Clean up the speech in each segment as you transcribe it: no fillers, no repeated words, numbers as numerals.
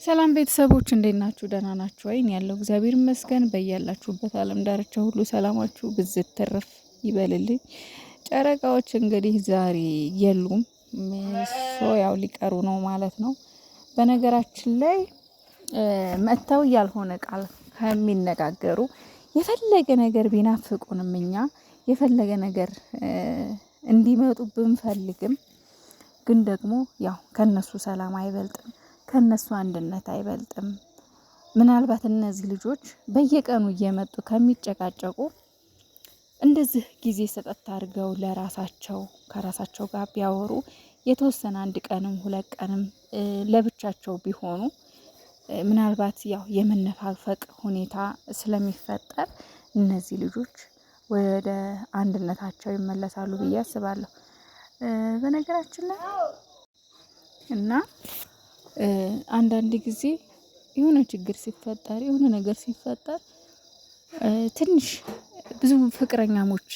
ሰላም ቤተሰቦች እንዴት ናችሁ? ደህና ናችሁ ወይ? ያለው እግዚአብሔር ይመስገን። በያላችሁበት ዓለም ዳርቻ ሁሉ ሰላማችሁ ብዝት ትርፍ ይበልልኝ። ጨረቃዎች እንግዲህ ዛሬ የሉም፣ ያው ሊቀሩ ነው ማለት ነው። በነገራችን ላይ መጥተው ያልሆነ ቃል ከሚነጋገሩ የፈለገ ነገር ቢናፍቁንም እኛ የፈለገ ነገር እንዲመጡ ብንፈልግም ግን ደግሞ ያው ከነሱ ሰላም አይበልጥም፣ ከነሱ አንድነት አይበልጥም። ምናልባት እነዚህ ልጆች በየቀኑ እየመጡ ከሚጨቃጨቁ እንደዚህ ጊዜ ሰጠት አድርገው ለራሳቸው ከራሳቸው ጋር ቢያወሩ የተወሰነ አንድ ቀንም ሁለት ቀንም ለብቻቸው ቢሆኑ ምናልባት ያው የመነፋፈቅ ሁኔታ ስለሚፈጠር እነዚህ ልጆች ወደ አንድነታቸው ይመለሳሉ ብዬ አስባለሁ። በነገራችን ላይ እና አንዳንድ ጊዜ የሆነ ችግር ሲፈጠር የሆነ ነገር ሲፈጠር ትንሽ ብዙ ፍቅረኛሞች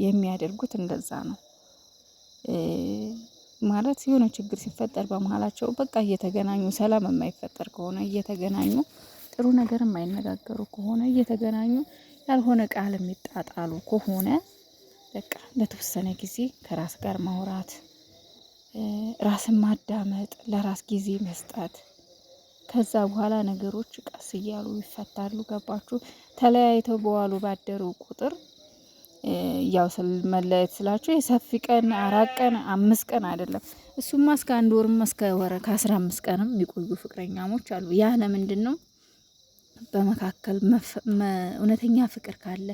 የሚያደርጉት እንደዛ ነው። ማለት የሆነ ችግር ሲፈጠር በመሀላቸው በቃ እየተገናኙ ሰላም የማይፈጠር ከሆነ እየተገናኙ ጥሩ ነገር የማይነጋገሩ ከሆነ እየተገናኙ ያልሆነ ቃል የሚጣጣሉ ከሆነ በቃ ለተወሰነ ጊዜ ከራስ ጋር ማውራት፣ ራስን ማዳመጥ፣ ለራስ ጊዜ መስጠት፣ ከዛ በኋላ ነገሮች ቀስ እያሉ ይፈታሉ። ገባችሁ? ተለያይተው በዋሉ ባደሩ ቁጥር ያው መለያየት ስላችሁ የሰፊ ቀን 4 ቀን 5 ቀን አይደለም። እሱማ እስከ 1 ወርም እስከ ወር ከ15 ቀንም የሚቆዩ ፍቅረኛሞች አሉ። ያ ለምንድን ነው? በመካከል እውነተኛ ፍቅር ካለ፣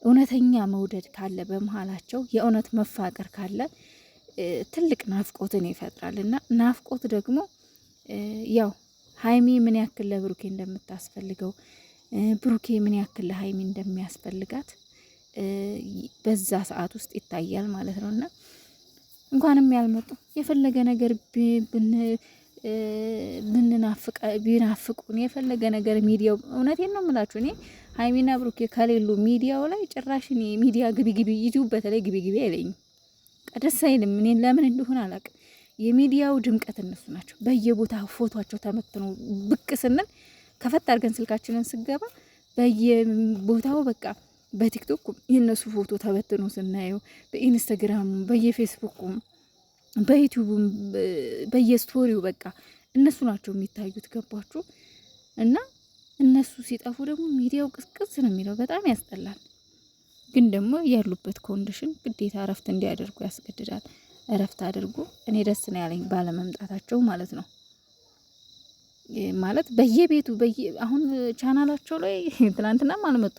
እውነተኛ መውደድ ካለ፣ በመሃላቸው የእውነት መፋቀር ካለ ትልቅ ናፍቆትን ይፈጥራል። እና ናፍቆት ደግሞ ያው ሀይሚ ምን ያክል ለብሩኬ እንደምታስፈልገው፣ ብሩኬ ምን ያክል ለሀይሚ እንደሚያስፈልጋት በዛ ሰዓት ውስጥ ይታያል ማለት ነው። እና እንኳንም ያልመጡ የፈለገ ነገር ቢናፍቁን የፈለገ ነገር ሚዲያው እውነቴን ነው የምላችሁ፣ እኔ ሀይሚና ብሩኬ ከሌሉ ሚዲያው ላይ ጭራሽ እኔ ሚዲያ ግቢ ዩቲዩብ በተለይ ግቢ አይለኝም፣ ደስ አይልም። እኔን ለምን እንደሆነ አላውቅም። የሚዲያው ድምቀት እነሱ ናቸው። በየቦታው ፎቶቸው ተመትኖ ብቅ ስንል ከፈት አድርገን ስልካችንን ስገባ በየቦታው በቃ በቲክቶክ የነሱ ፎቶ ተበትኖ ስናየው፣ በኢንስታግራም፣ በየፌስቡኩም፣ በዩቲዩብም፣ በየስቶሪው በቃ እነሱ ናቸው የሚታዩት። ገባችሁ? እና እነሱ ሲጠፉ ደግሞ ሚዲያው ቅስቅስ ነው የሚለው፣ በጣም ያስጠላል። ግን ደግሞ ያሉበት ኮንዲሽን ግዴታ እረፍት እንዲያደርጉ ያስገድዳል። እረፍት አድርጉ። እኔ ደስ ነው ያለኝ ባለመምጣታቸው ማለት ነው። ማለት በየቤቱ አሁን ቻናላቸው ላይ ትናንትናም አልመጡ፣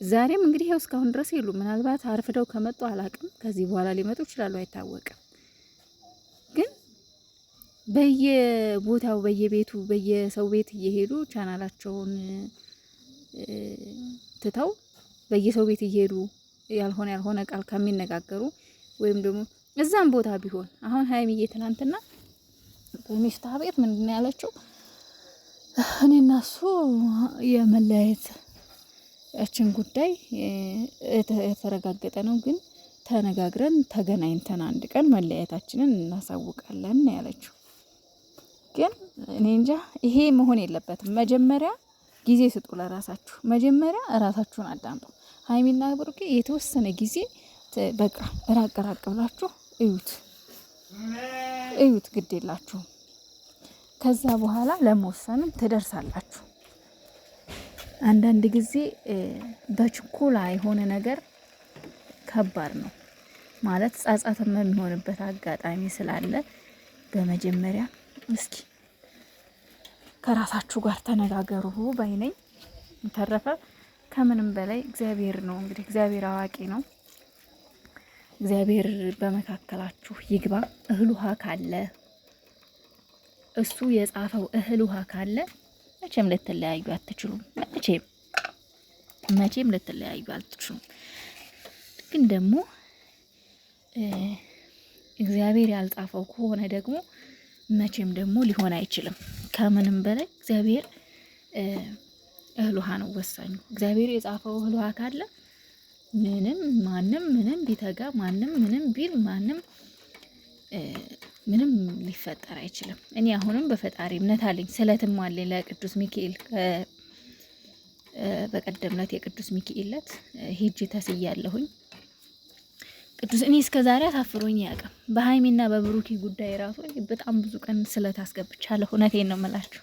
ዛሬም እንግዲህ ያው እስካሁን ድረስ የሉ። ምናልባት አርፍደው ከመጡ አላቅም፣ ከዚህ በኋላ ሊመጡ ይችላሉ፣ አይታወቅም። ግን በየቦታው በየቤቱ በየሰው ቤት እየሄዱ ቻናላቸውን ትተው በየሰው ቤት እየሄዱ ያልሆነ ቃል ከሚነጋገሩ ወይም ደግሞ እዛም ቦታ ቢሆን አሁን ሀይሚዬ ትናንትና በሚፍታህ ቤት ምንድን ነው ያለችው? እኔና እሱ የመለያየት ያችን ጉዳይ የተረጋገጠ ነው፣ ግን ተነጋግረን ተገናኝተን አንድ ቀን መለያየታችንን እናሳውቃለን ያለችው። ግን እኔ እንጃ፣ ይሄ መሆን የለበትም። መጀመሪያ ጊዜ ስጡ ለራሳችሁ። መጀመሪያ ራሳችሁን አዳምጡ። ሀይሚና ብሩኬ የተወሰነ ጊዜ በቃ ራቅ ብላችሁ እዩት፣ ግድ የላችሁም። ከዛ በኋላ ለመወሰንም ትደርሳላችሁ። አንዳንድ ጊዜ በችኮላ የሆነ ነገር ከባድ ነው ማለት ጻጻትም የሚሆንበት አጋጣሚ ስላለ በመጀመሪያ እስኪ ከራሳችሁ ጋር ተነጋገሩ ባይነኝ። ተረፈ ከምንም በላይ እግዚአብሔር ነው እንግዲህ፣ እግዚአብሔር አዋቂ ነው። እግዚአብሔር በመካከላችሁ ይግባ። እህል ውሃ ካለ እሱ የጻፈው እህል ውሃ ካለ መቼም ልትለያዩ አትችሉም። መቼም ልትለያዩ አትችሉም። ግን ደግሞ እግዚአብሔር ያልጻፈው ከሆነ ደግሞ መቼም ደግሞ ሊሆን አይችልም። ከምንም በላይ እግዚአብሔር እህል ውሃ ነው ወሳኙ። እግዚአብሔር የጻፈው እህል ውሃ ካለ ማንም ምንም ቢተጋ ማንም ምንም ቢል ማንም ምንም ሊፈጠር አይችልም። እኔ አሁንም በፈጣሪ እምነት አለኝ። ስለትም አለኝ ለቅዱስ ሚካኤል። በቀደምነት የቅዱስ ሚካኤል ዕለት ሄጄ ተስያለሁኝ። ቅዱስ እኔ እስከዛሬ አሳፍሮኝ ያውቅም። በሀይሚና በብሩኪ ጉዳይ ራሱ በጣም ብዙ ቀን ስለት አስገብቻለሁ። እውነቴን ነው የምላችሁ።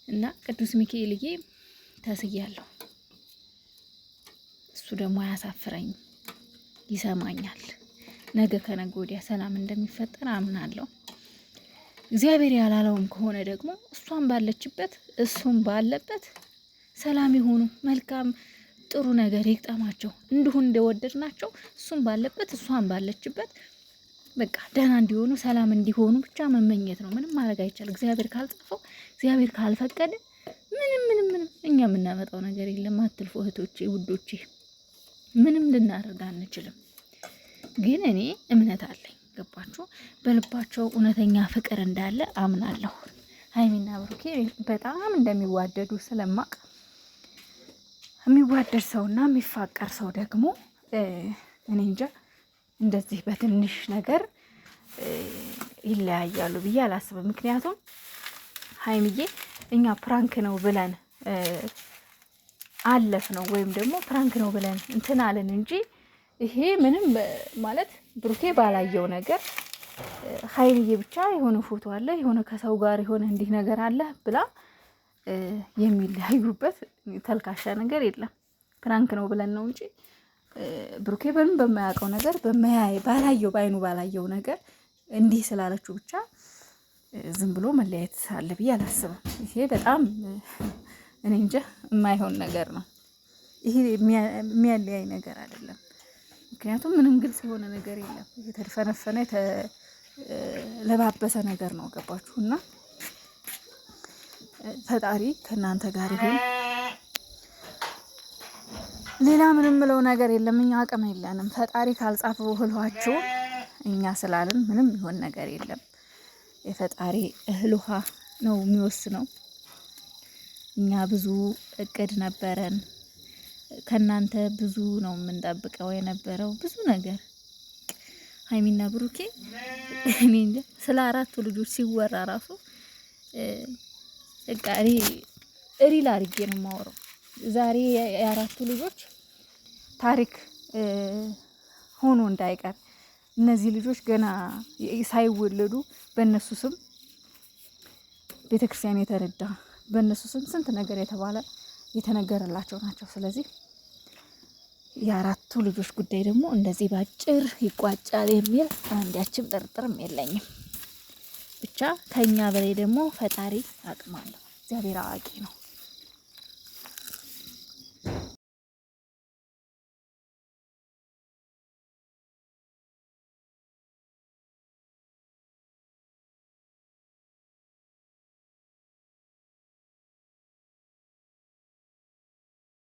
እና ቅዱስ ሚካኤልዬ ተስያለሁ። እሱ ደግሞ አያሳፍረኝም፣ ይሰማኛል። ነገ ከነገ ወዲያ ሰላም እንደሚፈጠር አምናለሁ። እግዚአብሔር ያላለውም ከሆነ ደግሞ እሷን ባለችበት እሱም ባለበት ሰላም ይሆኑ፣ መልካም ጥሩ ነገር ይግጠማቸው። እንዲሁ እንደወደድናቸው እሱም ባለበት እሷን ባለችበት በቃ ደህና እንዲሆኑ ሰላም እንዲሆኑ ብቻ መመኘት ነው። ምንም ማድረግ አይቻልም። እግዚአብሔር ካልጻፈው፣ እግዚአብሔር ካልፈቀደ ምንም እኛ የምናመጣው ነገር የለም። አትልፎ እህቶቼ፣ ውዶቼ፣ ምንም ልናደርግ አንችልም። ግን እኔ እምነት አለኝ። ገባችሁ? በልባቸው እውነተኛ ፍቅር እንዳለ አምናለሁ። ሀይሚና ብሩኬ በጣም እንደሚዋደዱ ስለማቅ የሚዋደድ ሰውና የሚፋቀር ሰው ደግሞ እኔ እንጃ እንደዚህ በትንሽ ነገር ይለያያሉ ብዬ አላስብም። ምክንያቱም ሀይሚዬ እኛ ፕራንክ ነው ብለን አለፍ ነው ወይም ደግሞ ፕራንክ ነው ብለን እንትን አለን እንጂ ይሄ ምንም ማለት ብሩኬ ባላየው ነገር ሀይሚዬ ብቻ የሆነ ፎቶ አለ የሆነ ከሰው ጋር የሆነ እንዲህ ነገር አለ ብላ የሚለያዩበት ተልካሻ ነገር የለም። ፕራንክ ነው ብለን ነው እንጂ ብሩኬ በምን በማያውቀው ነገር ባላየው ባይኑ ባላየው ነገር እንዲህ ስላለችው ብቻ ዝም ብሎ መለያየት አለ ብዬ አላስብም። ይሄ በጣም እኔ እንጃ የማይሆን ነገር ነው። ይሄ የሚያለያይ ነገር አይደለም። ምክንያቱም ምንም ግልጽ የሆነ ነገር የለም። የተፈነፈነ የተለባበሰ ነገር ነው። ገባችሁና ፈጣሪ ከእናንተ ጋር ይሁን። ሌላ ምንም ምለው ነገር የለም። እኛ አቅም የለንም። ፈጣሪ ካልጻፈው እህሏችሁ እኛ ስላልን ምንም ይሆን ነገር የለም። የፈጣሪ እህል ውሃ ነው የሚወስነው። እኛ ብዙ እቅድ ነበረን። ከናንተ ብዙ ነው የምንጠብቀው የነበረው ብዙ ነገር። ሀይሚና ብሩኬ እኔ እንጃ ስለ አራቱ ልጆች ሲወራ ራሱ በቃ ሪል አድርጌ ነው የማወራው። ዛሬ የአራቱ ልጆች ታሪክ ሆኖ እንዳይቀር እነዚህ ልጆች ገና ሳይወለዱ በእነሱ ስም ቤተክርስቲያን የተረዳ በእነሱ ስም ስንት ነገር የተባለ የተነገረላቸው ናቸው። ስለዚህ የአራቱ ልጆች ጉዳይ ደግሞ እንደዚህ ባጭር ይቋጫል የሚል አንዳችም ጥርጥርም የለኝም። ብቻ ከኛ በላይ ደግሞ ፈጣሪ አቅም አለው። እግዚአብሔር አዋቂ ነው።